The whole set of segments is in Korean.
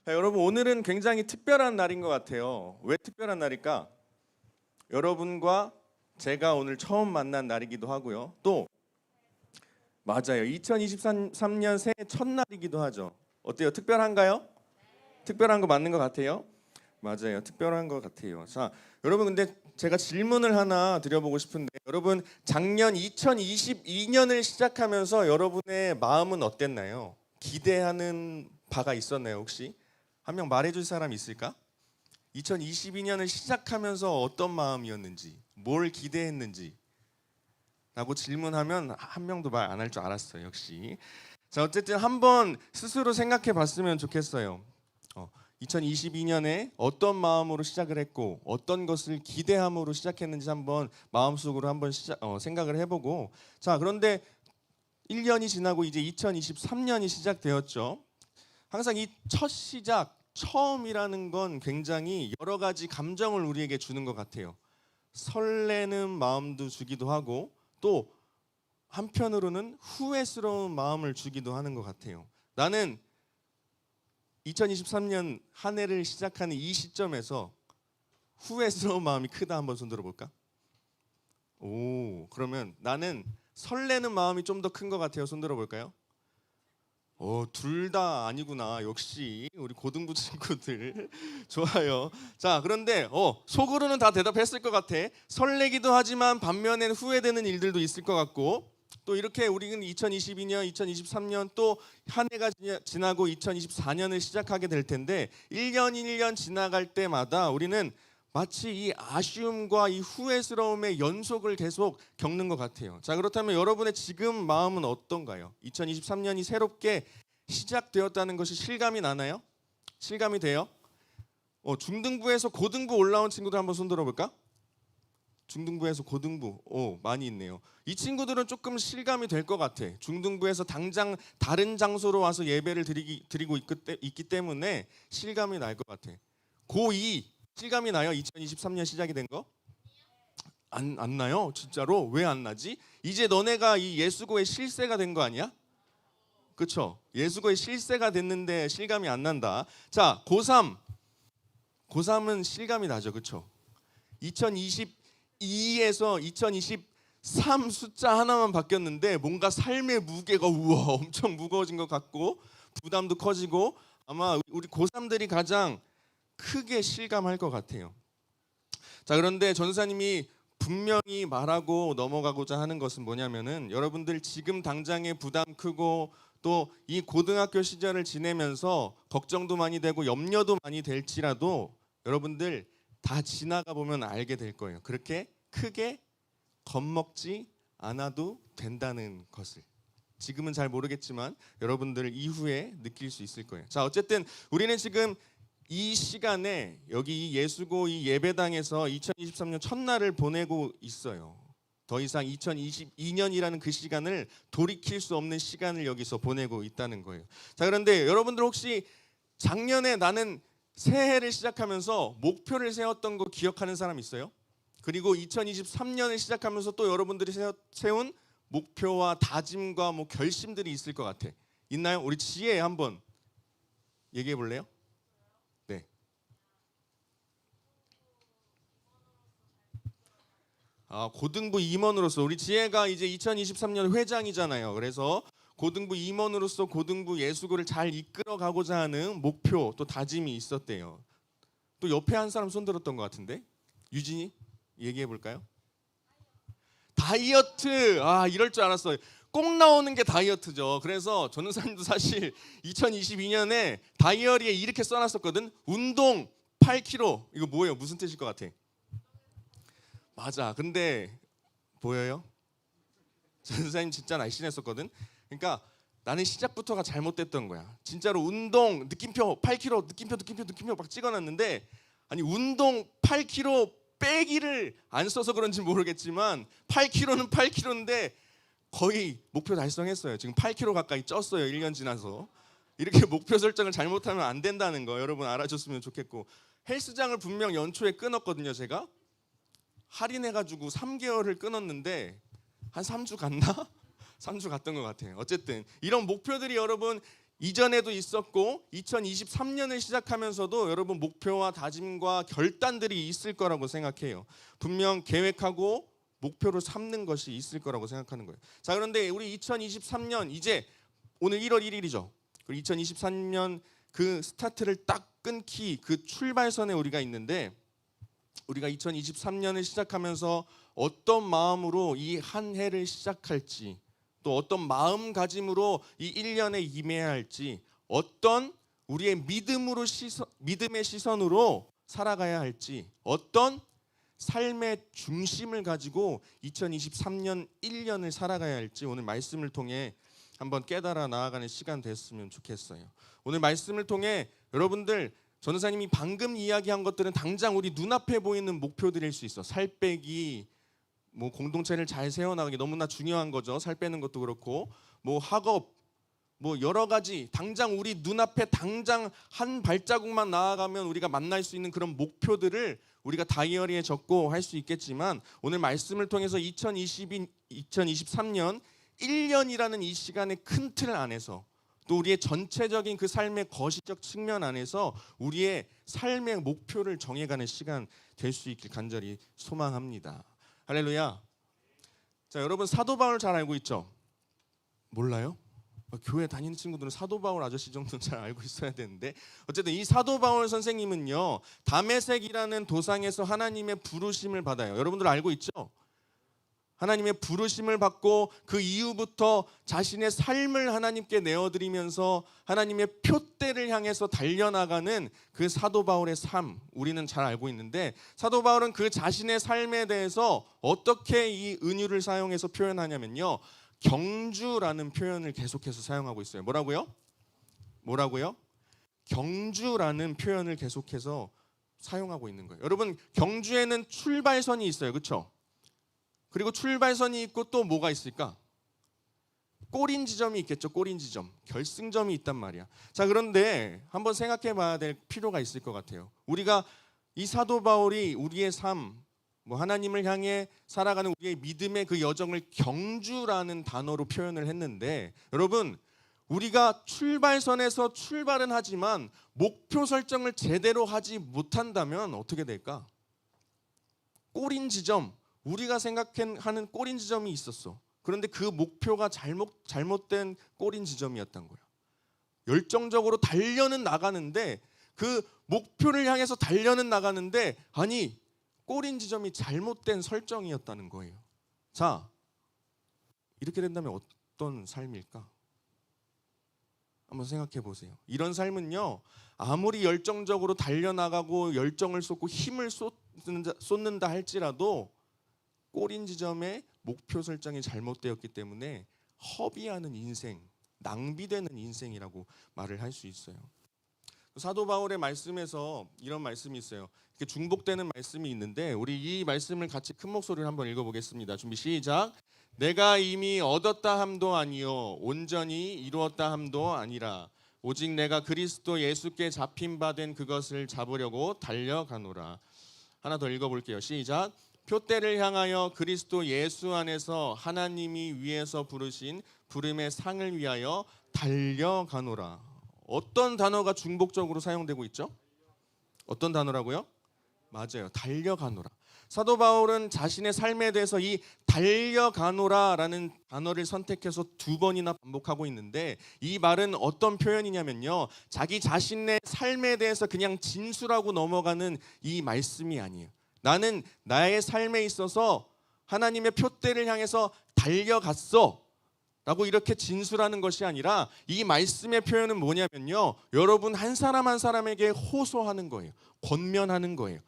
여러분 오늘은 굉장히 특별한 날인 것 같아요. 왜 특별한 날일까? 여러분과 제가 오늘 처음 만난 날이기도 하고요. 또 맞아요. 2023년 새해 첫날이기도 하죠. 어때요? 특별한가요? 특별한 거 맞는 것 같아요? 맞아요. 특별한 것 같아요. 자, 여러분 근데 제가 질문을 하나 드려보고 싶은데 여러분 작년 2022년을 시작하면서 여러분의 마음은 어땠나요? 기대하는 바가 있었나요 혹시? 한 명 말해줄 사람 있을까? 2022년을 시작하면서 어떤 마음이었는지, 뭘 기대했는지 라고 질문하면 한 명도 말 안 할 줄 알았어요. 역시. 자, 어쨌든 한번 스스로 생각해 봤으면 좋겠어요. 2022년에 어떤 마음으로 시작을 했고 어떤 것을 기대함으로 시작했는지 한번 마음속으로 한번 생각을 해보고, 자, 그런데 1년이 지나고 이제 2023년이 시작되었죠. 항상 이 첫 시작, 처음이라는 건 굉장히 여러 가지 감정을 우리에게 주는 것 같아요. 설레는 마음도 주기도 하고 또 한편으로는 후회스러운 마음을 주기도 하는 것 같아요. 나는 2023년 한 해를 시작하는 이 시점에서 후회스러운 마음이 크다 한번 손 들어볼까? 오, 그러면 나는 설레는 마음이 좀 더 큰 것 같아요. 손 들어볼까요? 둘 다 아니구나. 역시 우리 고등부 친구들 좋아요. 자, 그런데 속으로는 다 대답했을 것 같아. 설레기도 하지만 반면에는 후회되는 일들도 있을 것 같고, 또 이렇게 우리는 2022년, 2023년 또 한 해가 지나고 2024년을 시작하게 될 텐데 1년 1년 지나갈 때마다 우리는 마치 이 아쉬움과 이 후회스러움의 연속을 계속 겪는 것 같아요. 자, 그렇다면 여러분의 지금 마음은 어떤가요? 2023년이 새롭게 시작되었다는 것이 실감이 나나요? 실감이 돼요? 중등부에서 고등부 올라온 친구들 한번 손 들어볼까? 중등부에서 고등부, 많이 있네요. 이 친구들은 조금 실감이 될 것 같아. 중등부에서 당장 다른 장소로 와서 예배를 드리고 있기 때문에 실감이 날 것 같아. 고2 실감이 나요? 2023년 시작이 된 거? 안 나요? 진짜로? 왜 안 나지? 이제 너네가 이 예수고의 실세가 된 거 아니야? 그쵸? 예수고의 실세가 됐는데 실감이 안 난다. 자, 고3은 실감이 나죠. 그쵸? 2022에서 2023 숫자 하나만 바뀌었는데 뭔가 삶의 무게가 우와 엄청 무거워진 것 같고 부담도 커지고 아마 우리 고3들이 가장 크게 실감할 것 같아요. 자, 그런데 전사님이 분명히 말하고 넘어가고자 하는 것은 뭐냐면은 여러분들 지금 당장의 부담 크고 또 이 고등학교 시절을 지내면서 걱정도 많이 되고 염려도 많이 될지라도 여러분들 다 지나가 보면 알게 될 거예요. 그렇게 크게 겁먹지 않아도 된다는 것을. 지금은 잘 모르겠지만 여러분들 이후에 느낄 수 있을 거예요. 자, 어쨌든 우리는 지금 이 시간에 여기 이 예수고 이 예배당에서 2023년 첫날을 보내고 있어요. 더 이상 2022년이라는 그 시간을 돌이킬 수 없는 시간을 여기서 보내고 있다는 거예요. 자, 그런데 여러분들 혹시 작년에 나는 새해를 시작하면서 목표를 세웠던 거 기억하는 사람 있어요? 그리고 2023년을 시작하면서 또 여러분들이 세운 목표와 다짐과 뭐 결심들이 있을 것 같아. 있나요? 우리 지혜 한번 얘기해 볼래요? 네. 고등부 임원으로서 우리 지혜가 이제 2023년 회장이잖아요. 그래서 고등부 임원으로서 고등부 예수고를 잘 이끌어 가고자 하는 목표 또 다짐이 있었대요. 또 옆에 한 사람 손 들었던 것 같은데 유진이 얘기해 볼까요? 다이어트. 이럴 줄 알았어요. 꼭 나오는 게 다이어트죠. 그래서 전우사님도 사실 2022년에 다이어리에 이렇게 써놨었거든. 운동 8kg. 이거 뭐예요? 무슨 뜻일 것 같아? 맞아. 근데 보여요? 전우사님 진짜 날씬했었거든. 그러니까 나는 시작부터가 잘못됐던 거야. 진짜로 운동 느낌표 8kg 느낌표 막 찍어놨는데 아니 운동 8kg 빼기를 안 써서 그런지 모르겠지만 8kg는 8kg인데 거의 목표 달성했어요. 지금 8kg 가까이 쪘어요. 1년 지나서. 이렇게 목표 설정을 잘못하면 안 된다는 거 여러분 알아줬으면 좋겠고, 헬스장을 분명 연초에 끊었거든요. 제가 할인해가지고 3개월을 끊었는데 한 3주 갔나? 3주 갔던 것 같아요. 어쨌든 이런 목표들이 여러분 이전에도 있었고 2023년을 시작하면서도 여러분 목표와 다짐과 결단들이 있을 거라고 생각해요. 분명 계획하고 목표를 삼는 것이 있을 거라고 생각하는 거예요. 자, 그런데 우리 2023년 이제 오늘 1월 1일이죠. 그리고 2023년 그 스타트를 딱 끊기 그 출발선에 우리가 있는데 우리가 2023년을 시작하면서 어떤 마음으로 이 한 해를 시작할지 또 어떤 마음가짐으로 이 1년에 임해야 할지 어떤 우리의 믿음의 시선으로 살아가야 할지 어떤 삶의 중심을 가지고 2023년 1년을 살아가야 할지 오늘 말씀을 통해 한번 깨달아 나아가는 시간 됐으면 좋겠어요. 오늘 말씀을 통해 여러분들 전도사님이 방금 이야기한 것들은 당장 우리 눈앞에 보이는 목표들일 수 있어. 살 빼기, 뭐 공동체를 잘 세워나가기 너무나 중요한 거죠. 살 빼는 것도 그렇고 뭐 학업, 뭐 여러 가지 당장 우리 눈앞에 당장 한 발자국만 나아가면 우리가 만날 수 있는 그런 목표들을 우리가 다이어리에 적고 할 수 있겠지만 오늘 말씀을 통해서 2023년 1년이라는 이 시간의 큰 틀 안에서 또 우리의 전체적인 그 삶의 거시적 측면 안에서 우리의 삶의 목표를 정해가는 시간 될 수 있길 간절히 소망합니다. 할렐루야. 자, 여러분 사도 바울 잘 알고 있죠? 몰라요? 교회 다니는 친구들은 사도 바울 아저씨 정도는 잘 알고 있어야 되는데 어쨌든 이 사도 바울 선생님은요 다메섹이라는 도상에서 하나님의 부르심을 받아요. 여러분들 알고 있죠? 하나님의 부르심을 받고 그 이후부터 자신의 삶을 하나님께 내어드리면서 하나님의 표대를 향해서 달려나가는 그 사도 바울의 삶 우리는 잘 알고 있는데 사도 바울은 그 자신의 삶에 대해서 어떻게 이 은유를 사용해서 표현하냐면요 경주라는 표현을 계속해서 사용하고 있어요. 뭐라고요? 경주라는 표현을 계속해서 사용하고 있는 거예요. 여러분 경주에는 출발선이 있어요. 그렇죠? 그리고 출발선이 있고 또 뭐가 있을까? 꼬린 지점이 있겠죠. 꼬린 지점, 결승점이 있단 말이야. 자, 그런데 한번 생각해 봐야 될 필요가 있을 것 같아요. 우리가 이 사도 바울이 우리의 삶, 뭐 하나님을 향해 살아가는 우리의 믿음의 그 여정을 경주라는 단어로 표현을 했는데 여러분 우리가 출발선에서 출발은 하지만 목표 설정을 제대로 하지 못한다면 어떻게 될까? 꼬린 지점, 우리가 생각하는 꼬린 지점이 있었어. 그런데 그 목표가 잘못된 꼬린 지점이었던 거야. 열정적으로 달려는 나가는데 그 목표를 향해서 달려는 나가는데 아니 꼬린 지점이 잘못된 설정이었다는 거예요. 자, 이렇게 된다면 어떤 삶일까? 한번 생각해 보세요. 이런 삶은요 아무리 열정적으로 달려나가고 열정을 쏟고 힘을 쏟는다 할지라도 꼬린 지점에 목표 설정이 잘못되었기 때문에 허비하는 인생, 낭비되는 인생이라고 말을 할 수 있어요. 사도 바울의 말씀에서 이런 말씀이 있어요. 이렇게 중복되는 말씀이 있는데 우리 이 말씀을 같이 큰 목소리로 한번 읽어보겠습니다. 준비 시작. 내가 이미 얻었다 함도 아니요 온전히 이루었다 함도 아니라 오직 내가 그리스도 예수께 잡힌 바 된 그것을 잡으려고 달려가노라. 하나 더 읽어볼게요. 시작. 표대를 향하여 그리스도 예수 안에서 하나님이 위에서 부르신 부름의 상을 위하여 달려가노라. 어떤 단어가 중복적으로 사용되고 있죠? 어떤 단어라고요? 맞아요. 달려가노라. 사도 바울은 자신의 삶에 대해서 이 달려가노라라는 단어를 선택해서 2번이나 반복하고 있는데 이 말은 어떤 표현이냐면요. 자기 자신의 삶에 대해서 그냥 진술하고 넘어가는 이 말씀이 아니에요. 나는 나의 삶에 있어서 하나님의 표대를 향해서 달려갔어 라고 이렇게 진술하는 것이 아니라 이 말씀의 표현은 뭐냐면요 여러분 한 사람 한 사람에게 호소하는 거예요. 권면하는 거예요.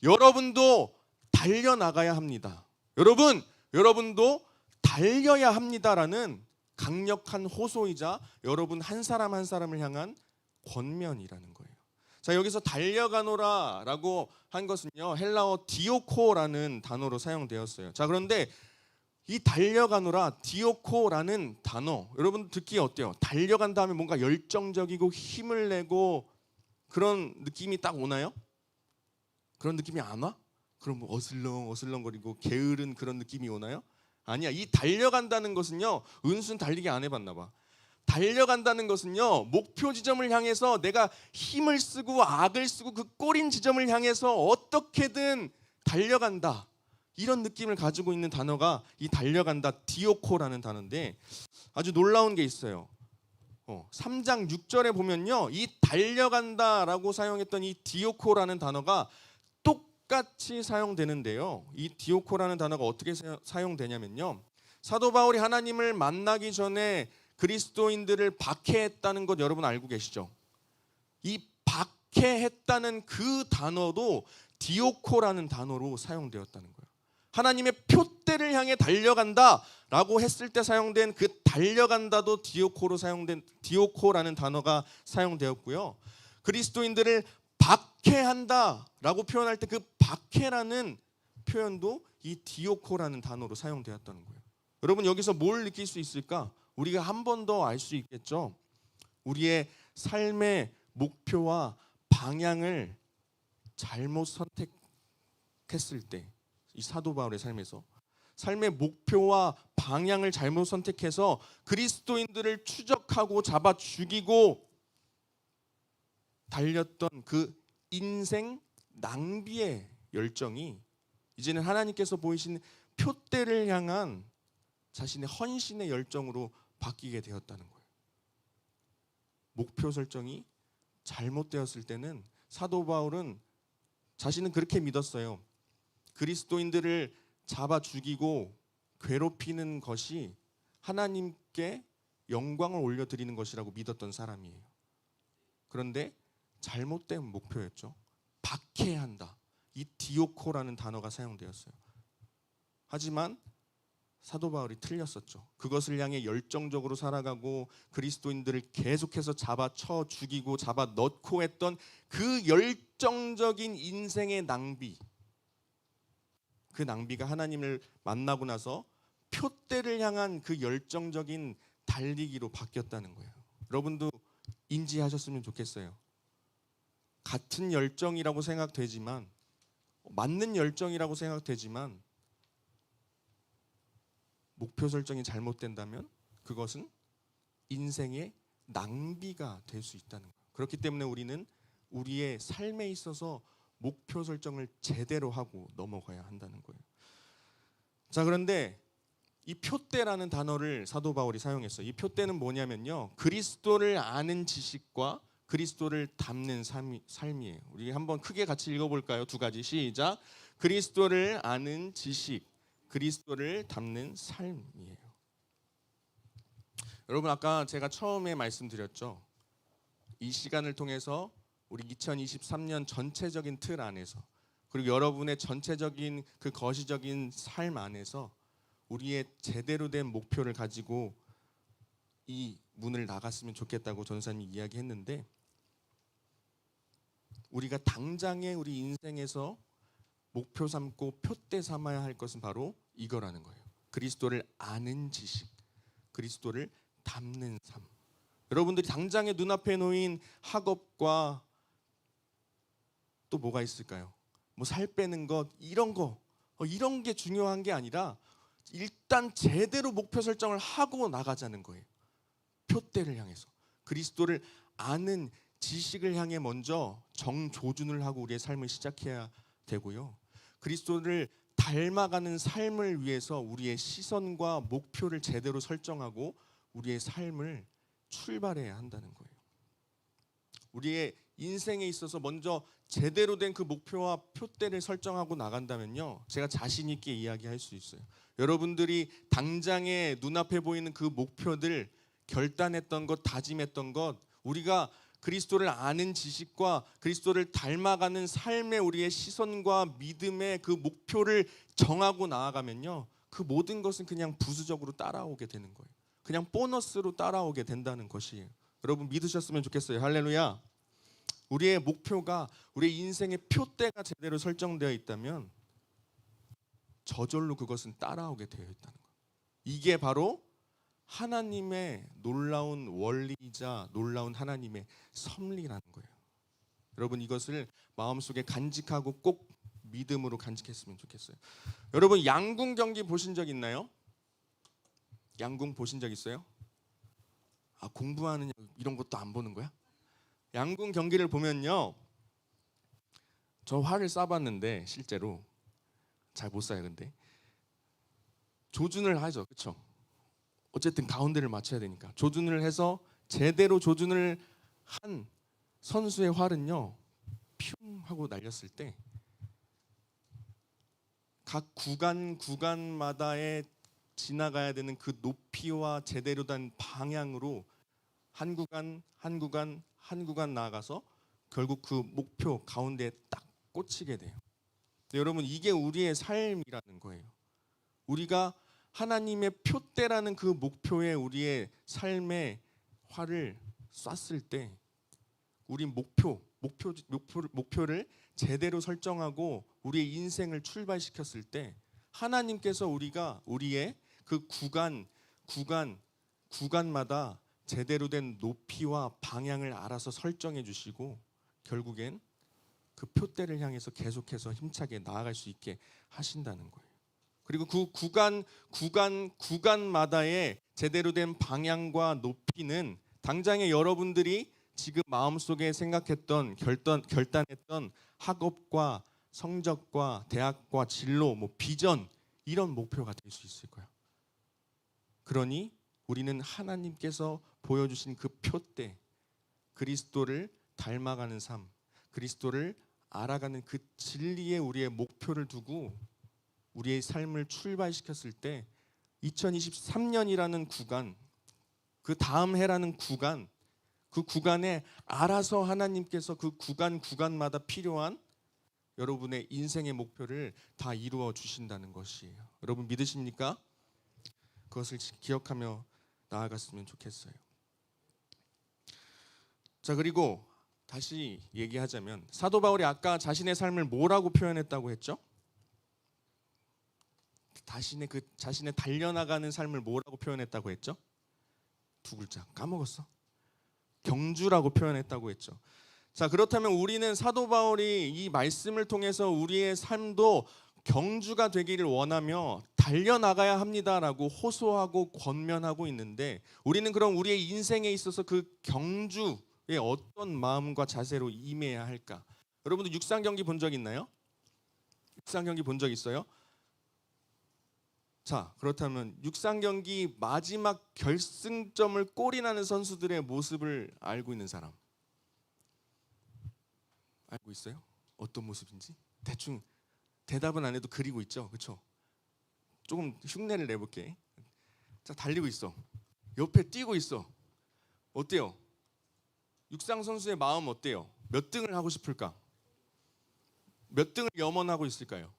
여러분도 달려나가야 합니다. 여러분도 달려야 합니다라는 강력한 호소이자 여러분 한 사람 한 사람을 향한 권면이라는 거예요. 자, 여기서 달려가노라라고 한 것은요 헬라어 디오코라는 단어로 사용되었어요. 자, 그런데 이 달려가노라 디오코라는 단어 여러분 듣기 어때요? 달려간 다음에 뭔가 열정적이고 힘을 내고 그런 느낌이 딱 오나요? 그런 느낌이 안 와? 그럼 뭐 어슬렁거리고 게으른 그런 느낌이 오나요? 아니야. 이 달려간다는 것은요 은순 달리기 안 해봤나 봐. 달려간다는 것은요, 목표 지점을 향해서 내가 힘을 쓰고 악을 쓰고 그 꼬린 지점을 향해서 어떻게든 달려간다, 이런 느낌을 가지고 있는 단어가 이 달려간다, 디오코라는 단어인데, 아주 놀라운 게 있어요. 3장 6절에 보면요, 이 달려간다라고 사용했던 이 디오코라는 단어가 똑같이 사용되는데요, 이 디오코라는 단어가 어떻게 사용되냐면요, 사도 바울이 하나님을 만나기 전에 그리스도인들을 박해했다는 것 여러분 알고 계시죠? 이 박해했다는 그 단어도 디오코라는 단어로 사용되었다는 거예요. 하나님의 표대를 향해 달려간다라고 했을 때 사용된 그 달려간다도 디오코로 사용된 디오코라는 단어가 사용되었고요. 그리스도인들을 박해한다라고 표현할 때 그 박해라는 표현도 이 디오코라는 단어로 사용되었다는 거예요. 여러분, 여기서 뭘 느낄 수 있을까? 우리가 한 번 더 알 수 있겠죠. 우리의 삶의 목표와 방향을 잘못 선택했을 때, 이 사도 바울의 삶에서 삶의 목표와 방향을 잘못 선택해서 그리스도인들을 추적하고 잡아 죽이고 달렸던 그 인생 낭비의 열정이 이제는 하나님께서 보이신 표대를 향한 자신의 헌신의 열정으로 바뀌게 되었다는 거예요. 목표 설정이 잘못되었을 때는 사도 바울은 자신은 그렇게 믿었어요. 그리스도인들을 잡아 죽이고 괴롭히는 것이 하나님께 영광을 올려드리는 것이라고 믿었던 사람이에요. 그런데 잘못된 목표였죠. 박해한다, 이 디오코라는 단어가 사용되었어요. 하지만 사도 바울이 틀렸었죠. 그것을 향해 열정적으로 살아가고 그리스도인들을 계속해서 잡아쳐 죽이고 잡아 넣고 했던 그 열정적인 인생의 낭비, 그 낭비가 하나님을 만나고 나서 표대를 향한 그 열정적인 달리기로 바뀌었다는 거예요. 여러분도 인지하셨으면 좋겠어요. 같은 열정이라고 생각되지만, 맞는 열정이라고 생각되지만 목표 설정이 잘못된다면 그것은 인생의 낭비가 될 수 있다는 거예요. 그렇기 때문에 우리는 우리의 삶에 있어서 목표 설정을 제대로 하고 넘어가야 한다는 거예요. 자, 그런데 이 표대라는 단어를 사도 바울이 사용했어요. 이 표대는 뭐냐면요, 그리스도를 아는 지식과 그리스도를 닮는 삶이에요. 우리 한번 크게 같이 읽어볼까요? 두 가지, 시작. 그리스도를 아는 지식, 그리스도를 닮는 삶이에요. 여러분, 아까 제가 처음에 말씀드렸죠. 이 시간을 통해서 우리 2023년 전체적인 틀 안에서, 그리고 여러분의 전체적인 그 거시적인 삶 안에서 우리의 제대로 된 목표를 가지고 이 문을 나갔으면 좋겠다고 전사님이 이야기했는데, 우리가 당장의 우리 인생에서 목표 삼고 표대 삼아야 할 것은 바로 이거라는 거예요. 그리스도를 아는 지식, 그리스도를 닮는 삶. 여러분들이 당장의 눈앞에 놓인 학업과 또 뭐가 있을까요? 뭐 살 빼는 것, 이런 게 중요한 게 아니라 일단 제대로 목표 설정을 하고 나가자는 거예요. 표대를 향해서 그리스도를 아는 지식을 향해 먼저 정조준을 하고 우리의 삶을 시작해야 되고요. 그리스도를 닮아가는 삶을 위해서 우리의 시선과 목표를 제대로 설정하고 우리의 삶을 출발해야 한다는 거예요. 우리의 인생에 있어서 먼저 제대로 된 그 목표와 표대를 설정하고 나간다면요, 제가 자신 있게 이야기할 수 있어요. 여러분들이 당장에 눈앞에 보이는 그 목표들, 결단했던 것, 다짐했던 것, 우리가 그리스도를 아는 지식과 그리스도를 닮아가는 삶에 우리의 시선과 믿음의 그 목표를 정하고 나아가면요, 그 모든 것은 그냥 부수적으로 따라오게 되는 거예요. 그냥 보너스로 따라오게 된다는 것이에요. 여러분 믿으셨으면 좋겠어요. 할렐루야. 우리의 목표가, 우리의 인생의 표대가 제대로 설정되어 있다면 저절로 그것은 따라오게 되어 있다는 거예요. 이게 바로 하나님의 놀라운 원리이자 놀라운 하나님의 섭리라는 거예요. 여러분 이것을 마음속에 간직하고 꼭 믿음으로 간직했으면 좋겠어요. 여러분 양궁 경기 보신 적 있나요? 양궁 보신 적 있어요? 공부하느냐 이런 것도 안 보는 거야? 양궁 경기를 보면요, 저 활을 쏴봤는데 실제로 잘 못 쏴요. 근데 조준을 하죠, 그렇죠? 어쨌든 가운데를 맞춰야 되니까 조준을 해서 제대로 조준을 한 선수의 활은요, 퓨 하고 날렸을 때 각 구간마다의 지나가야 되는 그 높이와 제대로 된 방향으로 한 구간 나아가서 결국 그 목표 가운데에 딱 꽂히게 돼요. 여러분, 이게 우리의 삶이라는 거예요. 우리가 하나님의 표대라는 그 목표에 우리의 삶의 활을 쐈을 때, 우리 목표를 제대로 설정하고 우리의 인생을 출발시켰을 때, 하나님께서 우리의 그 구간마다 제대로 된 높이와 방향을 알아서 설정해 주시고, 결국엔 그 표대를 향해서 계속해서 힘차게 나아갈 수 있게 하신다는 거예요. 그리고 그 구간마다의 제대로 된 방향과 높이는 당장에 여러분들이 지금 마음속에 생각했던 결단했던 학업과 성적과 대학과 진로, 비전, 이런 목표가 될 수 있을 거야. 그러니 우리는 하나님께서 보여주신 그 표대, 그리스도를 닮아가는 삶, 그리스도를 알아가는 그 진리에 우리의 목표를 두고 우리의 삶을 출발시켰을 때 2023년이라는 구간, 그 다음 해라는 구간, 그 구간에 알아서 하나님께서 그 구간마다 필요한 여러분의 인생의 목표를 다 이루어 주신다는 것이에요. 여러분 믿으십니까? 그것을 기억하며 나아갔으면 좋겠어요. 자, 그리고 다시 얘기하자면 사도 바울이 아까 자신의 삶을 뭐라고 표현했다고 했죠? 자신의 달려나가는 삶을 뭐라고 표현했다고 했죠? 두 글자 까먹었어. 경주라고 표현했다고 했죠. 자, 그렇다면 우리는 사도 바울이 이 말씀을 통해서 우리의 삶도 경주가 되기를 원하며 달려나가야 합니다라고 호소하고 권면하고 있는데, 우리는 그럼 우리의 인생에 있어서 그 경주에 어떤 마음과 자세로 임해야 할까? 여러분들 육상 경기 본 적 있나요? 육상 경기 본 적 있어요? 자, 그렇다면 육상 경기 마지막 결승점을 골이 나는 선수들의 모습을 알고 있는 사람? 알고 있어요? 어떤 모습인지? 대충 대답은 안 해도 그리고 있죠, 그렇죠? 조금 흉내를 내볼게. 자, 달리고 있어. 옆에 뛰고 있어. 어때요? 육상 선수의 마음 어때요? 몇 등을 하고 싶을까? 몇 등을 염원하고 있을까요?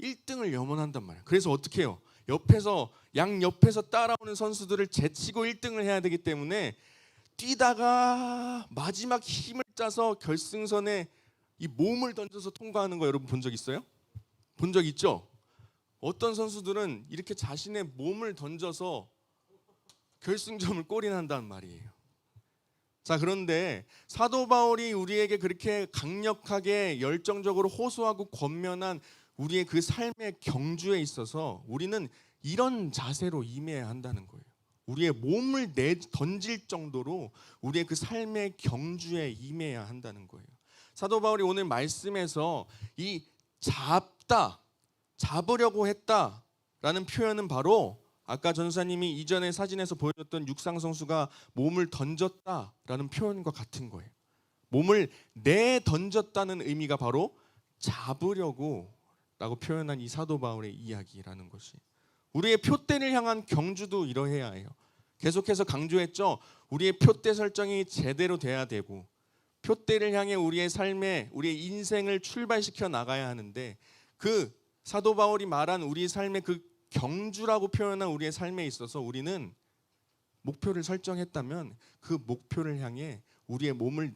1등을 염원한단 말이에요. 그래서 어떻게 해요? 양옆에서 따라오는 선수들을 제치고 1등을 해야 되기 때문에 뛰다가 마지막 힘을 짜서 결승선에 이 몸을 던져서 통과하는 거 여러분 본 적 있어요? 본 적 있죠? 어떤 선수들은 이렇게 자신의 몸을 던져서 결승점을 골인한단 말이에요. 자, 그런데 사도 바울이 우리에게 그렇게 강력하게 열정적으로 호소하고 권면한 우리의 그 삶의 경주에 있어서 우리는 이런 자세로 임해야 한다는 거예요. 우리의 몸을 던질 정도로 우리의 그 삶의 경주에 임해야 한다는 거예요. 사도 바울이 오늘 말씀에서 이 잡으려고 했다라는 표현은 바로 아까 전사님이 이전에 사진에서 보여줬던 육상 선수가 몸을 던졌다라는 표현과 같은 거예요. 몸을 던졌다는 의미가 바로 잡으려고 라고 표현한 이 사도 바울의 이야기라는 것이, 우리의 표대를 향한 경주도 이러해야 해요. 계속해서 강조했죠. 우리의 표대 설정이 제대로 돼야 되고 표대를 향해 우리의 삶에 우리의 인생을 출발시켜 나가야 하는데, 그 사도 바울이 말한 우리의 삶의 그 경주라고 표현한 우리의 삶에 있어서 우리는 목표를 설정했다면 그 목표를 향해 우리의 몸을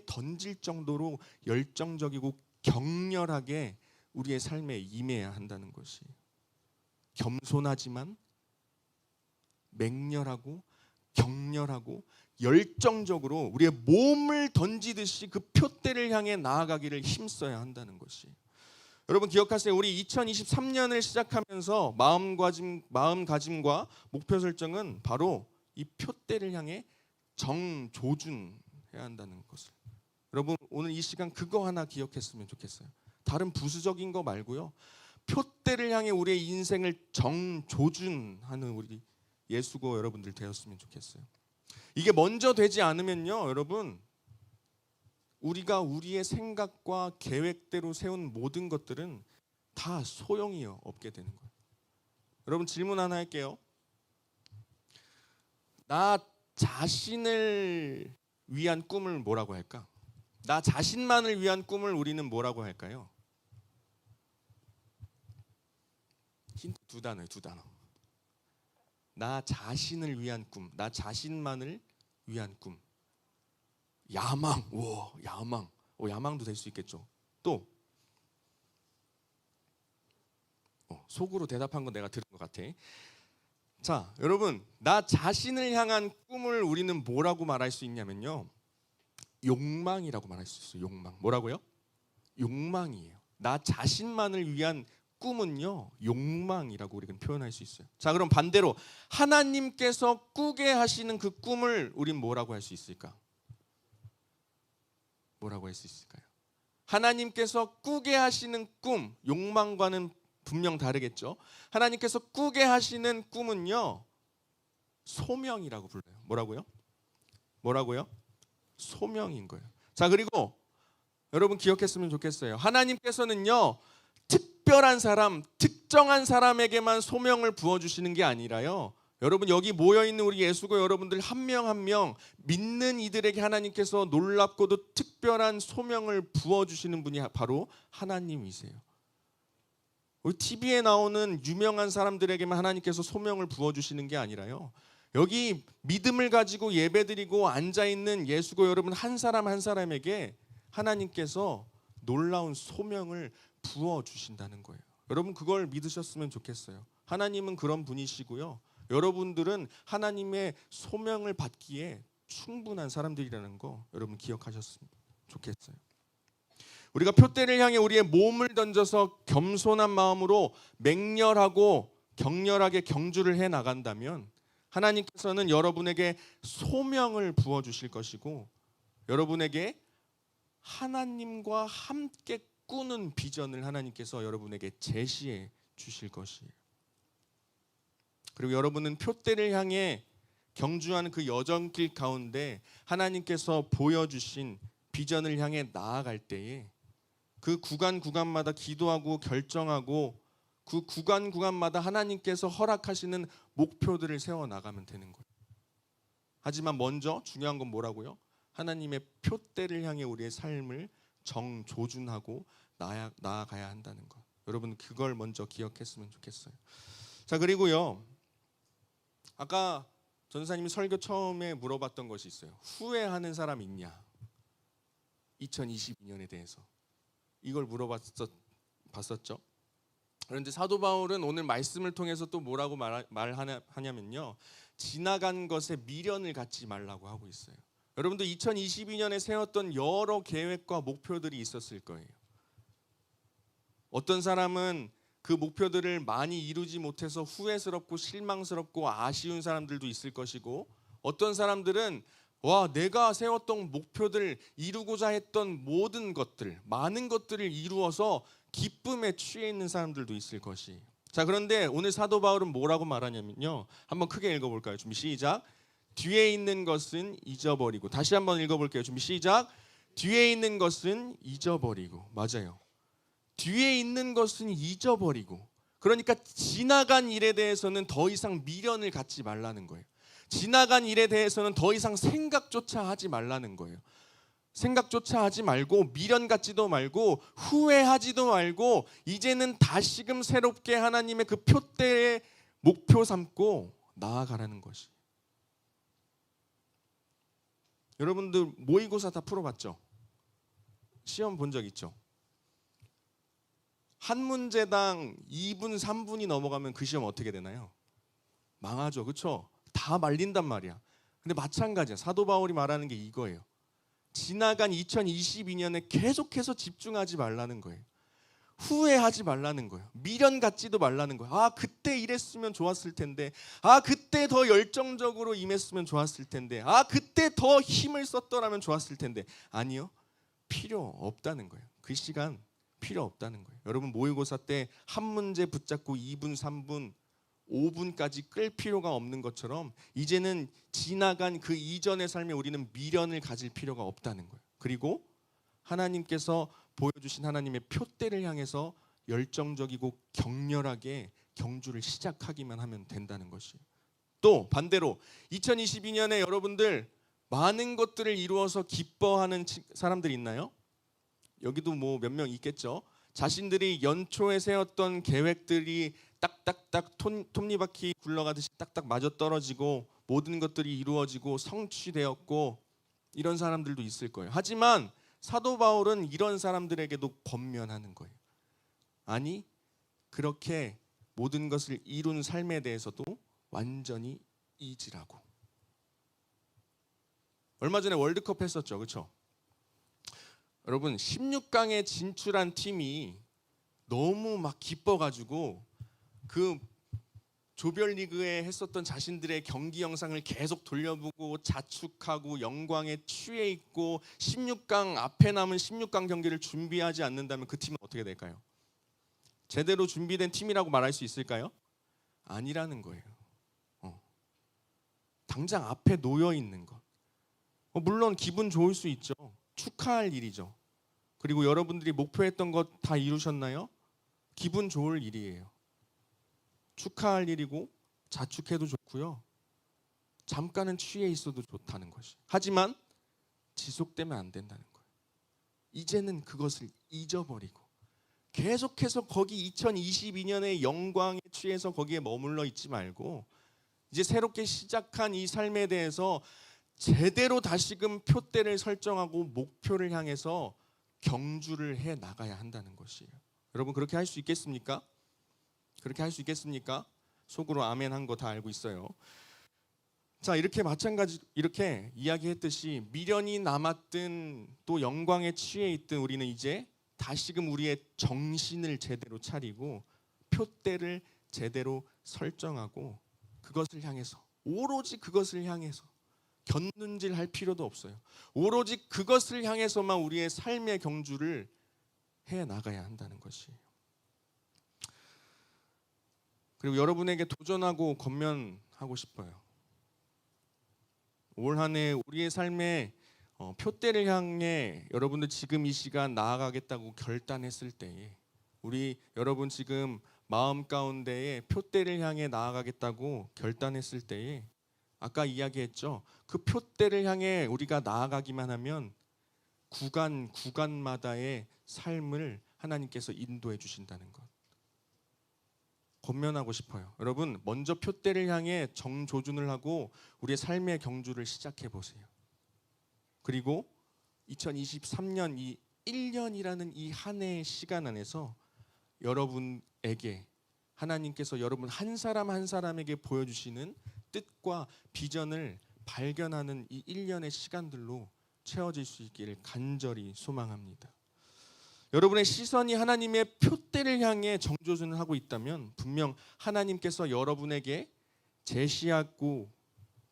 던질 정도로 열정적이고 격렬하게 우리의 삶에 임해야 한다는 것이, 겸손하지만 맹렬하고 격렬하고 열정적으로 우리의 몸을 던지듯이 그 표대를 향해 나아가기를 힘써야 한다는 것이. 여러분 기억하세요. 우리 2023년을 시작하면서 마음가짐과 목표 설정은 바로 이 표대를 향해 정조준해야 한다는 것을. 여러분 오늘 이 시간 그거 하나 기억했으면 좋겠어요. 다른 부수적인 거 말고요. 표대를 향해 우리의 인생을 정조준하는 우리 예수고 여러분들 되었으면 좋겠어요. 이게 먼저 되지 않으면요, 여러분 우리가 우리의 생각과 계획대로 세운 모든 것들은 다 소용이 없게 되는 거예요. 여러분 질문 하나 할게요. 나 자신을 위한 꿈을 뭐라고 할까? 나 자신만을 위한 꿈을 우리는 뭐라고 할까요? 힌트 두 단어예요, 두 단어. 나 자신을 위한 꿈, 나 자신만을 위한 꿈. 야망, 오, 야망, 야망도 될 수 있겠죠. 또 속으로 대답한 건 내가 들은 것 같아. 자, 여러분, 나 자신을 향한 꿈을 우리는 뭐라고 말할 수 있냐면요, 욕망이라고 말할 수 있어요. 욕망. 뭐라고요? 욕망이에요. 나 자신만을 위한 꿈은요, 욕망이라고 우리는 표현할 수 있어요. 자, 그럼 반대로 하나님께서 꾸게 하시는 그 꿈을 우린 뭐라고 할 수 있을까? 뭐라고 할 수 있을까요? 하나님께서 꾸게 하시는 꿈, 욕망과는 분명 다르겠죠. 하나님께서 꾸게 하시는 꿈은요, 소명이라고 불러요. 뭐라고요? 뭐라고요? 소명인 거예요. 자, 그리고 여러분 기억했으면 좋겠어요. 하나님께서는요, 특별한 사람, 특정한 사람에게만 소명을 부어주시는 게 아니라요, 여러분 여기 모여있는 우리 예수고 여러분들 한 명 한 명 믿는 이들에게 하나님께서 놀랍고도 특별한 소명을 부어주시는 분이 바로 하나님이세요. 우리 TV에 나오는 유명한 사람들에게만 하나님께서 소명을 부어주시는 게 아니라요, 여기 믿음을 가지고 예배드리고 앉아있는 예수고 여러분 한 사람 한 사람에게 하나님께서 놀라운 소명을 부어주신다는 거예요. 여러분 그걸 믿으셨으면 좋겠어요. 하나님은 그런 분이시고요, 여러분들은 하나님의 소명을 받기에 충분한 사람들이라는 거 여러분 기억하셨으면 좋겠어요. 우리가 표대를 향해 우리의 몸을 던져서 겸손한 마음으로 맹렬하고 격렬하게 경주를 해 나간다면 하나님께서는 여러분에게 소명을 부어주실 것이고 여러분에게 하나님과 함께 꾸는 비전을 하나님께서 여러분에게 제시해 주실 것이에요. 그리고 여러분은 표대를 향해 경주하는 그 여정길 가운데 하나님께서 보여주신 비전을 향해 나아갈 때에 그 구간마다 기도하고 결정하고 그 구간마다 하나님께서 허락하시는 목표들을 세워나가면 되는 거예요. 하지만 먼저 중요한 건 뭐라고요? 하나님의 표대를 향해 우리의 삶을 정조준하고 나아가야 한다는 것. 여러분 그걸 먼저 기억했으면 좋겠어요. 자, 그리고요, 아까 전사님이 설교 처음에 물어봤던 것이 있어요. 후회하는 사람 있냐? 2022년에 대해서 이걸 물어봤었죠. 그런데 사도 바울은 오늘 말씀을 통해서 또 뭐라고 말하냐면요, 지나간 것에 미련을 갖지 말라고 하고 있어요. 여러분도 2022년에 세웠던 여러 계획과 목표들이 있었을 거예요. 어떤 사람은 그 목표들을 많이 이루지 못해서 후회스럽고 실망스럽고 아쉬운 사람들도 있을 것이고, 어떤 사람들은 내가 세웠던 목표들, 이루고자 했던 모든 것들, 많은 것들을 이루어서 기쁨에 취해 있는 사람들도 있을 것이. 자, 그런데 오늘 사도 바울은 뭐라고 말하냐면요, 한번 크게 읽어볼까요? 준비 시작. 뒤에 있는 것은 잊어버리고. 다시 한번 읽어볼게요. 준비 시작. 뒤에 있는 것은 잊어버리고. 맞아요. 뒤에 있는 것은 잊어버리고. 그러니까 지나간 일에 대해서는 더 이상 미련을 갖지 말라는 거예요. 지나간 일에 대해서는 더 이상 생각조차 하지 말라는 거예요. 생각조차 하지 말고 미련 갖지도 말고 후회하지도 말고 이제는 다시금 새롭게 하나님의 그 표대의 목표 삼고 나아가라는 것이. 여러분들 모의고사 다 풀어봤죠? 시험 본 적 있죠? 한 문제당 2분, 3분이 넘어가면 그 시험 어떻게 되나요? 망하죠, 그렇죠? 다 말린단 말이야. 근데 마찬가지야. 사도 바울이 말하는 게 이거예요. 지나간 2022년에 계속해서 집중하지 말라는 거예요. 후회하지 말라는 거예요. 미련 갖지도 말라는 거예요. 그때 이랬으면 좋았을 텐데, 그때 더 열정적으로 임했으면 좋았을 텐데, 그때 더 힘을 썼더라면 좋았을 텐데. 아니요, 필요 없다는 거예요. 그 시간 필요 없다는 거예요. 여러분, 모의고사 때 한 문제 붙잡고 2분, 3분, 5분까지 끌 필요가 없는 것처럼 이제는 지나간 그 이전의 삶에 우리는 미련을 가질 필요가 없다는 거예요. 그리고 하나님께서 보여주신 하나님의 표대를 향해서 열정적이고 격렬하게 경주를 시작하기만 하면 된다는 것이에요. 또 반대로 2022년에 여러분들 많은 것들을 이루어서 기뻐하는 사람들 있나요? 여기도 뭐 몇 명 있겠죠. 자신들이 연초에 세웠던 계획들이 딱딱딱 톱니바퀴 굴러가듯이 딱딱 맞아떨어지고 모든 것들이 이루어지고 성취되었고 이런 사람들도 있을 거예요. 하지만 사도 바울은 이런 사람들에게도 권면하는 거예요. 아니, 그렇게 모든 것을 이룬 삶에 대해서도 완전히 잊으라고. 얼마 전에 월드컵 했었죠, 그렇죠? 여러분, 16강에 진출한 팀이 너무 막 기뻐가지고 그 조별리그에 했었던 자신들의 경기 영상을 계속 돌려보고 자축하고 영광에 취해 있고 16강 앞에 남은 16강 경기를 준비하지 않는다면 그 팀은 어떻게 될까요? 제대로 준비된 팀이라고 말할 수 있을까요? 아니라는 거예요. 당장 앞에 놓여 있는 것. 물론 기분 좋을 수 있죠. 축하할 일이죠. 그리고 여러분들이 목표했던 것 다 이루셨나요? 기분 좋을 일이에요. 축하할 일이고 자축해도 좋고요. 잠깐은 취해 있어도 좋다는 것이. 하지만 지속되면 안 된다는 거예요. 이제는 그것을 잊어버리고 계속해서 거기 2022년의 영광에 취해서 거기에 머물러 있지 말고 이제 새롭게 시작한 이 삶에 대해서 제대로 다시금 표대를 설정하고 목표를 향해서 경주를 해 나가야 한다는 것이에요. 여러분, 그렇게 할 수 있겠습니까? 그렇게 할 수 있겠습니까? 속으로 아멘 한 거 다 알고 있어요. 자, 이렇게 마찬가지 이렇게 이야기했듯이 미련이 남았든 또 영광에 취해 있든 우리는 이제 다시금 우리의 정신을 제대로 차리고 표대를 제대로 설정하고 그것을 향해서 오로지 그것을 향해서 곁눈질할 필요도 없어요. 오로지 그것을 향해서만 우리의 삶의 경주를 해 나가야 한다는 것이에요. 그리고 여러분에게 도전하고 권면하고 싶어요. 올 한 해 우리의 삶의 표대를 향해 여러분들 지금 이 시간 나아가겠다고 결단했을 때에 여러분 지금 마음 가운데에 표대를 향해 나아가겠다고 결단했을 때에 아까 이야기했죠. 그 표대를 향해 우리가 나아가기만 하면 구간마다의 삶을 하나님께서 인도해 주신다는 것. 권면하고 싶어요. 여러분, 먼저 표대를 향해 정조준을 하고 우리의 삶의 경주를 시작해 보세요. 그리고 2023년 이 1년이라는 이 한 해의 시간 안에서 여러분에게 하나님께서 여러분 한 사람 한 사람에게 보여주시는 뜻과 비전을 발견하는 이 1년의 시간들로 채워질 수 있기를 간절히 소망합니다. 여러분의 시선이 하나님의 표대를 향해 정조준을 하고 있다면 분명 하나님께서 여러분에게 제시하고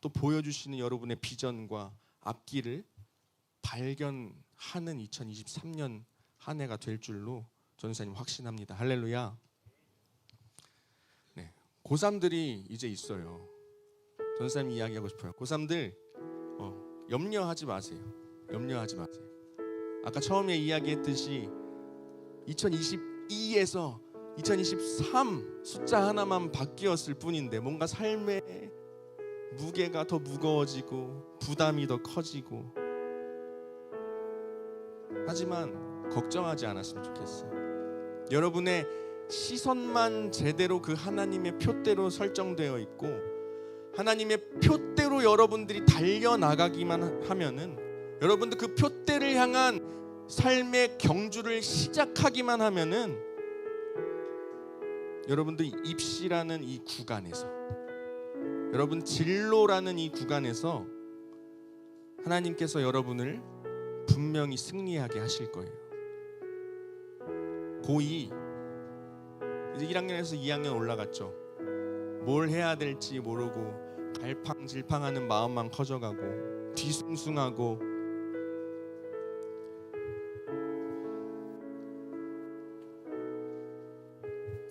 또 보여주시는 여러분의 비전과 앞길을 발견하는 2023년 한 해가 될 줄로 전도사님 확신합니다. 할렐루야. 네, 고3들이 이제 있어요. 전도사님 이야기하고 싶어요. 고3들 염려하지 마세요. 염려하지 마세요. 아까 처음에 이야기했듯이 2022에서 2023 숫자 하나만 바뀌었을 뿐인데 뭔가 삶의 무게가 더 무거워지고 부담이 더 커지고 하지만 걱정하지 않았으면 좋겠어요. 여러분의 시선만 제대로 그 하나님의 표대로 설정되어 있고 하나님의 표대로 여러분들이 달려나가기만 하면은 여러분들 그 표대를 향한 삶의 경주를 시작하기만 하면은 여러분들 입시라는 이 구간에서 여러분 진로라는 이 구간에서 하나님께서 여러분을 분명히 승리하게 하실 거예요. 고2 이제 1학년에서 2학년 올라갔죠. 뭘 해야 될지 모르고 갈팡질팡하는 마음만 커져가고 뒤숭숭하고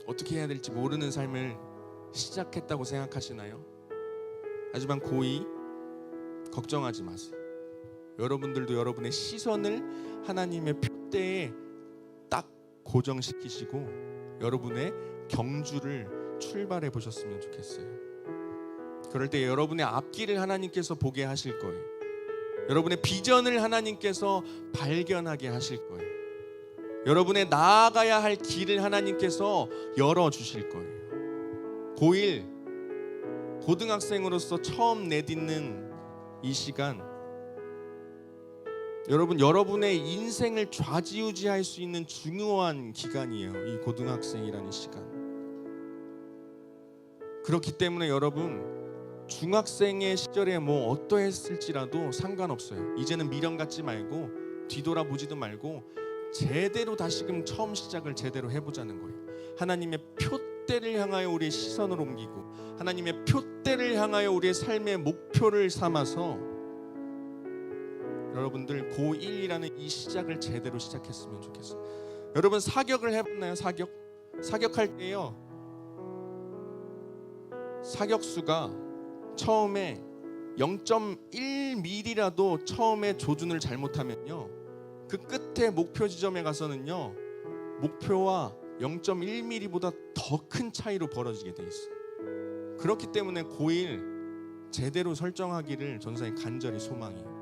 어떻게 해야 될지 모르는 삶을 시작했다고 생각하시나요? 하지만 고2 걱정하지 마세요. 여러분들도 여러분의 시선을 하나님의 표대에 딱 고정시키시고 여러분의 경주를 출발해 보셨으면 좋겠어요. 그럴 때 여러분의 앞길을 하나님께서 보게 하실 거예요. 여러분의 비전을 하나님께서 발견하게 하실 거예요. 여러분의 나아가야 할 길을 하나님께서 열어주실 거예요. 고1 고등학생으로서 처음 내딛는 이 시간, 여러분의 인생을 좌지우지할 수 있는 중요한 기간이에요. 이 고등학생이라는 시간. 그렇기 때문에 여러분 중학생의 시절에 뭐 어떠했을지라도 상관없어요. 이제는 미련 갖지 말고 뒤돌아보지도 말고 제대로 다시금 처음 시작을 제대로 해보자는 거예요. 하나님의 표대를 향하여 우리의 시선을 옮기고 하나님의 표대를 향하여 우리의 삶의 목표를 삼아서 여러분들 고1이라는 이 시작을 제대로 시작했으면 좋겠어요. 여러분 사격을 해봤나요? 사격할 때요, 사격수가 처음에 0.1mm라도 처음에 조준을 잘못하면요, 그 끝에 목표 지점에 가서는요 목표와 0.1mm보다 더 큰 차이로 벌어지게 돼 있어요. 그렇기 때문에 고1 제대로 설정하기를 전사님 간절히 소망해요.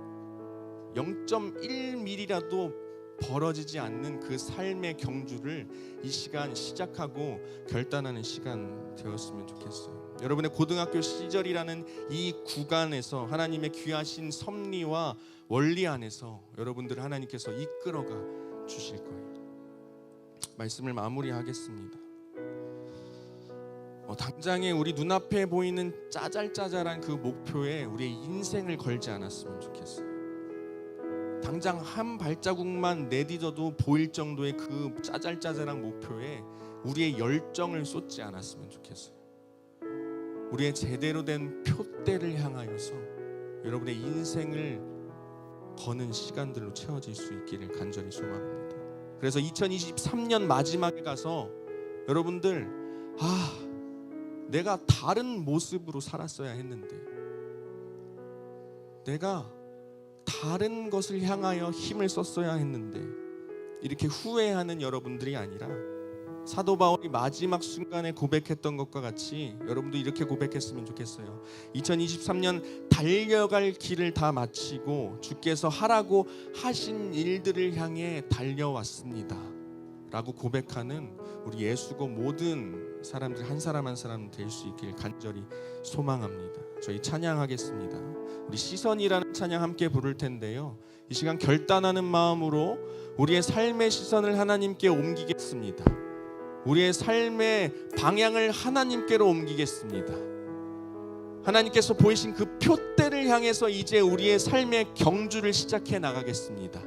0.1mm라도 벌어지지 않는 그 삶의 경주를 이 시간 시작하고 결단하는 시간 되었으면 좋겠어요. 여러분의 고등학교 시절이라는 이 구간에서 하나님의 귀하신 섭리와 원리 안에서 여러분들을 하나님께서 이끌어가 주실 거예요. 말씀을 마무리하겠습니다. 당장에 우리 눈앞에 보이는 짜잘짜잘한 그 목표에 우리의 인생을 걸지 않았으면 좋겠어요. 당장 한 발자국만 내딛어도 보일 정도의 그 짜잘짜잘한 목표에 우리의 열정을 쏟지 않았으면 좋겠어요. 우리의 제대로 된 표대를 향하여서 여러분의 인생을 거는 시간들로 채워질 수 있기를 간절히 소망합니다. 그래서 2023년 마지막에 가서 여러분들 내가 다른 모습으로 살았어야 했는데, 내가 다른 것을 향하여 힘을 썼어야 했는데, 이렇게 후회하는 여러분들이 아니라 사도 바울이 마지막 순간에 고백했던 것과 같이 여러분도 이렇게 고백했으면 좋겠어요. 2023년 달려갈 길을 다 마치고 주께서 하라고 하신 일들을 향해 달려왔습니다 라고 고백하는 우리 예수고 모든 사람들 한 사람 한 사람 될 수 있길 간절히 소망합니다. 저희 찬양하겠습니다. 우리 시선이라는 찬양 함께 부를 텐데요, 이 시간 결단하는 마음으로 우리의 삶의 시선을 하나님께 옮기겠습니다. 우리의 삶의 방향을 하나님께로 옮기겠습니다. 하나님께서 보이신 그 표대를 향해서 이제 우리의 삶의 경주를 시작해 나가겠습니다.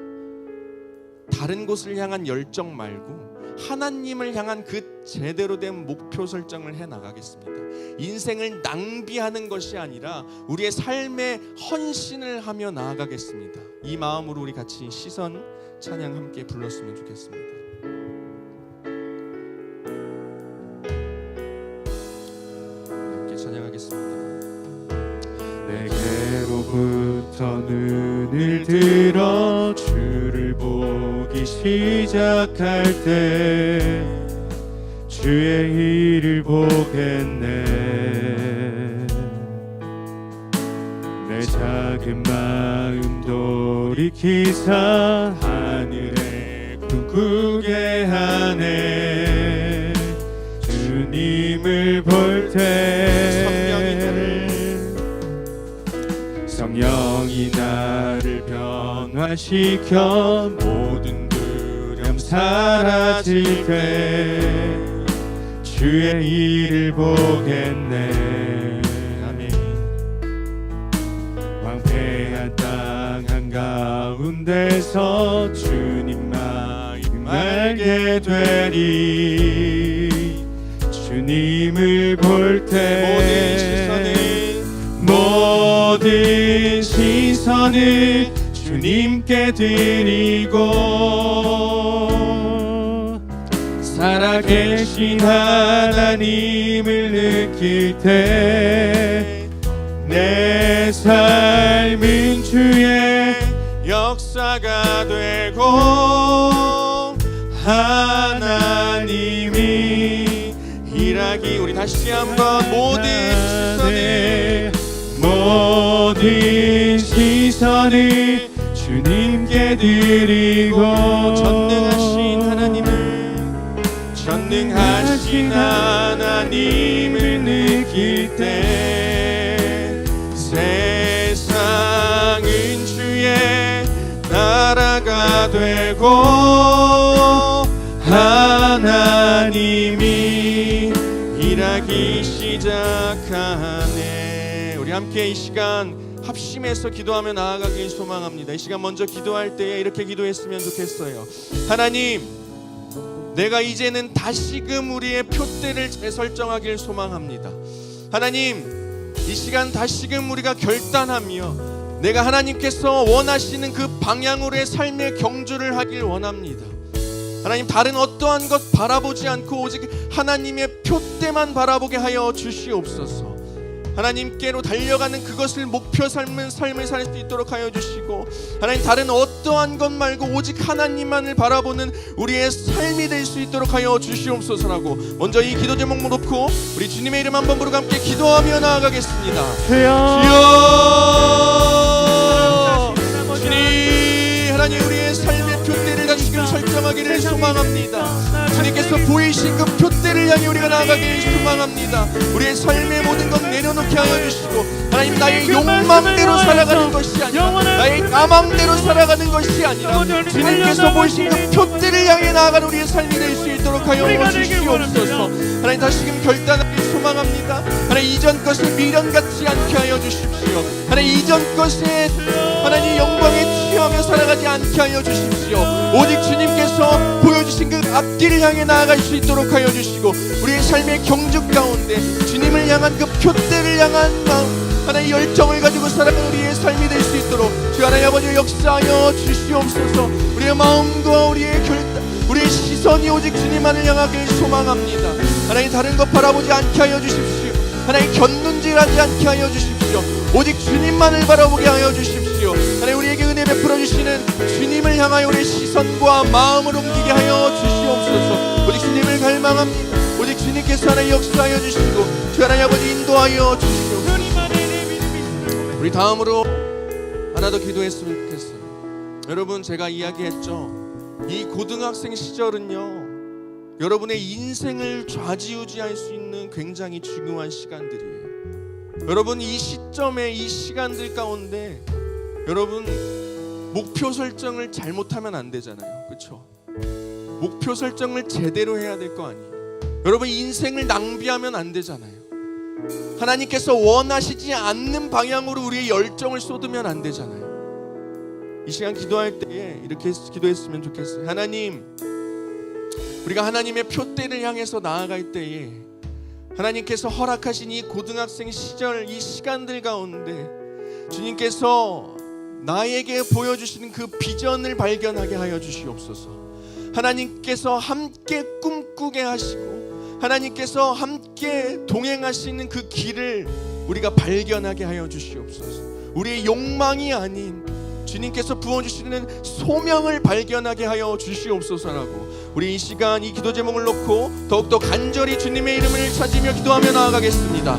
다른 곳을 향한 열정 말고 하나님을 향한 그 제대로 된 목표 설정을 해 나가겠습니다. 인생을 낭비하는 것이 아니라 우리의 삶에 헌신을 하며 나아가겠습니다. 이 마음으로 우리 같이 시선 찬양 함께 불렀으면 좋겠습니다. 내게로부터 눈을 들어 주를 보기 시작할 때 주의 일을 보겠네. 내 작은 마음 돌이키사 하늘에 꿈꾸게 하네. 주님을 볼 때 성령이 나를 변화시켜 모든 두려움 사라질 때 주의 일을 보겠네. 아멘. 황폐한 땅 한가운데서 주님 마음 알게 되리. 주님을 볼 때 모든 시선을 주님께 드리고 살아계신 하나님을 느낄 때 내 삶은 주의 역사가 되고 하나님이 일하기. 우리 다시 한번 모든 시선을 주님께 드리고 전능하신 하나님을 느낄 때 세상은 주의 나라가 되고 하나님이 일하기 시작하네. 우리 함께 이 시간 합심해서 기도하며 나아가길 소망합니다. 이 시간 먼저 기도할 때에 이렇게 기도했으면 좋겠어요. 하나님, 내가 이제는 다시금 우리의 표대를 재설정하길 소망합니다. 하나님, 이 시간 다시금 우리가 결단하며 내가 하나님께서 원하시는 그 방향으로의 삶의 경주를 하길 원합니다. 하나님, 다른 어떠한 것 바라보지 않고 오직 하나님의 표대만 바라보게 하여 주시옵소서. 하나님께로 달려가는 그것을 목표 삶을 살 수 있도록 하여 주시고, 하나님, 다른 어떠한 것 말고 오직 하나님만을 바라보는 우리의 삶이 될 수 있도록 하여 주시옵소서라고 먼저 이 기도 제목 놓고 우리 주님의 이름 한번 부르고 함께 기도하며 나아가겠습니다. 주여, 주님, 하나님, 우리의 삶의 표대를 다시금 설정하기를 소망합니다. 주님께서 보이신 그 표대를 향해 우리가 나아가기를 소망합니다. 우리의 삶의 모든 것 내려놓게 하여 주시고, 하나님, 나의 욕망대로 살아가는 것이 아니라 나의 까망대로 살아가는 것이 아니라 주님께서 보이신 그 표대를 향해 나아가는 우리의 삶이 될 수 있도록 하여 주시옵소서. 하나님, 다시금 결단하길 소망합니다. 하나님, 이전 것을 미련 같지 않게 하여 주십시오. 하나님, 이전 것에 하나님 영광에 취하며 살아가지 않게 하여 주십시오. 오직 주님께서 보여주신 그 앞길을 향해 나아갈 수 있도록 하여 주시고, 우리의 삶의 경주 가운데 주님을 향한 그 표대를 향한 마음, 하나님 열정을 가지고 살아가는 우리의 삶이 될 수 있도록 주 하나님 아버지 역사하여 주시옵소서. 우리의 마음과 우리의 결단, 우리의 시선이 오직 주님만을 향하길 소망합니다. 하나님, 다른 것 바라보지 않게 하여 주십시오. 하나님, 곁눈질하지 않게 하여 주십시오. 오직 주님만을 바라보게 하여 주십시오. 하나님, 우리에게 은혜 베풀어 주시는 주님을 향하여 우리의 시선과 마음을 옮기게 하여 주시옵소서. 오직 주님을 갈망합니다. 오직 주님께서 하나님 역사하여 주시고 주 하나님 아버지 인도하여 주시옵소서. 우리 다음으로 하나 더 기도했으면 좋겠어요. 여러분, 제가 이야기했죠, 이 고등학생 시절은요 여러분의 인생을 좌지우지할 수 있는 굉장히 중요한 시간들이에요. 여러분, 이 시점에 이 시간들 가운데 여러분 목표 설정을 잘못하면 안 되잖아요. 그렇죠? 목표 설정을 제대로 해야 될 거 아니에요. 여러분, 인생을 낭비하면 안 되잖아요. 하나님께서 원하시지 않는 방향으로 우리의 열정을 쏟으면 안 되잖아요. 이 시간 기도할 때에 이렇게 기도했으면 좋겠어요. 하나님, 우리가 하나님의 표대를 향해서 나아갈 때에 하나님께서 허락하신 이 고등학생 시절 이 시간들 가운데 주님께서 나에게 보여주시는 그 비전을 발견하게 하여 주시옵소서. 하나님께서 함께 꿈꾸게 하시고 하나님께서 함께 동행하시는 그 길을 우리가 발견하게 하여 주시옵소서. 우리의 욕망이 아닌 주님께서 부어주시는 소명을 발견하게 하여 주시옵소서라고 우리 이 시간 이 기도 제목을 놓고 더욱더 간절히 주님의 이름을 찾으며 기도하며 나아가겠습니다.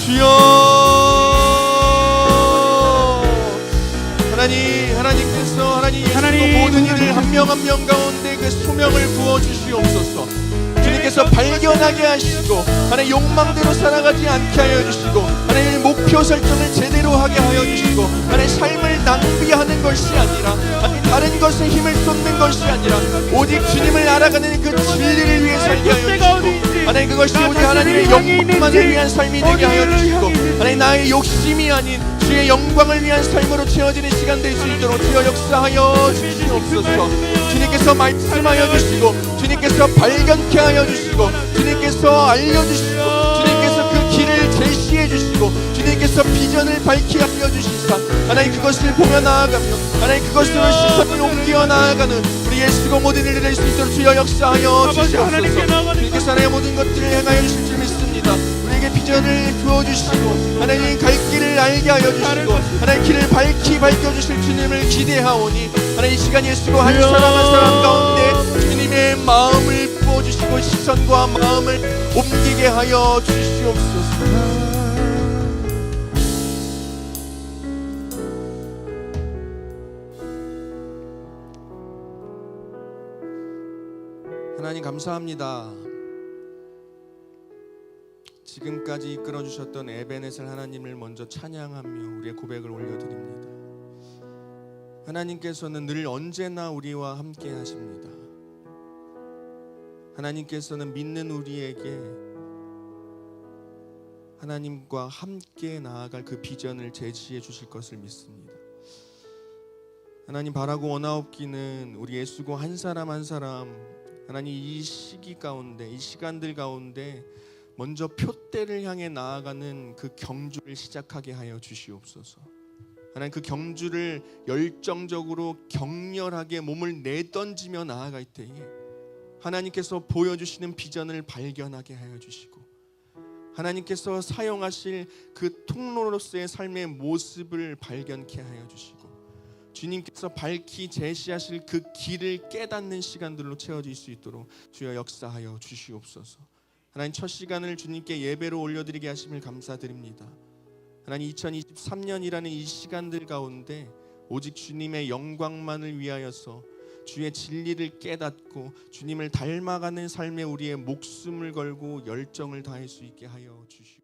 주여, 하나님께서 하나님 예수로 모든 일을 한 명 한 명 가운데 그 소명을 부어주시옵소서. 주님께서 발견하게 하시고 하나님 욕망대로 살아가지 않게 하여 주시고 하나님 목표 설정을 제대로 하게 하여 주시고 하나님 삶을 낭비하는 것이 아니라 하나님 다른 것에 힘을 쏟는 것이 아니라 오직 주님을 알아가는 그 진리를 위해 살게 하여 주시고 하나님 그것이 오직 하나님의 영광만을 위한 삶이 되게 하여 주시고 하나님 나의 욕심이 아닌 주의 영광을 위한 삶으로 채워지는 시간 될 수 있도록 주여 역사하여 주시옵소서. 주님께서 말씀하여 주시고 주님께서 발견케 하여 주시고 주님께서 주님께서 알려주시고 주님께서 그 길을 제시해 주시고 주님께서 비전을 밝히 알려주시사 하나님 그것을 보며 나아가며 하나님 그것으로 시선을 옮겨 나아가는 우리 예수가 모든 일을 할 수 있도록 주여 역사하여 주시옵소서. 주님께서 하나님의 모든 것들을 행하여 주실 줄 믿습니다. 우리에게 비전을 부어주시고 하나님 갈 길을 알게 하여 주시고 하나님 길을 밝히 밝혀주실 주님을 기대하오니 하나님 이 시간 예수가 한 사람 한 사람 가운데 주님의 마음을 부어주시고 시선과 마음을 옮기게 하여 주시옵소서. 하나님 감사합니다. 지금까지 이끌어 주셨던 에베네셀 하나님을 먼저 찬양하며 우리의 고백을 올려드립니다. 하나님께서는 늘 언제나 우리와 함께 하십니다. 하나님께서는 믿는 우리에게 하나님과 함께 나아갈 그 비전을 제시해 주실 것을 믿습니다. 하나님 바라고 원하옵기는 우리 예수고 한 사람 한 사람 하나님 이 시기 가운데 이 시간들 가운데 먼저 표대를 향해 나아가는 그 경주를 시작하게 하여 주시옵소서. 하나님 그 경주를 열정적으로 격렬하게 몸을 내던지며 나아갈 때에 하나님께서 보여주시는 비전을 발견하게 하여 주시고 하나님께서 사용하실 그 통로로서의 삶의 모습을 발견케 하여 주시고 주님께서 밝히 제시하실 그 길을 깨닫는 시간들로 채워질 수 있도록 주여 역사하여 주시옵소서. 하나님 첫 시간을 주님께 예배로 올려드리게 하심을 감사드립니다. 하나님 2023년이라는 이 시간들 가운데 오직 주님의 영광만을 위하여서 주의 진리를 깨닫고 주님을 닮아가는 삶에 우리의 목숨을 걸고 열정을 다할 수 있게 하여 주시옵소서.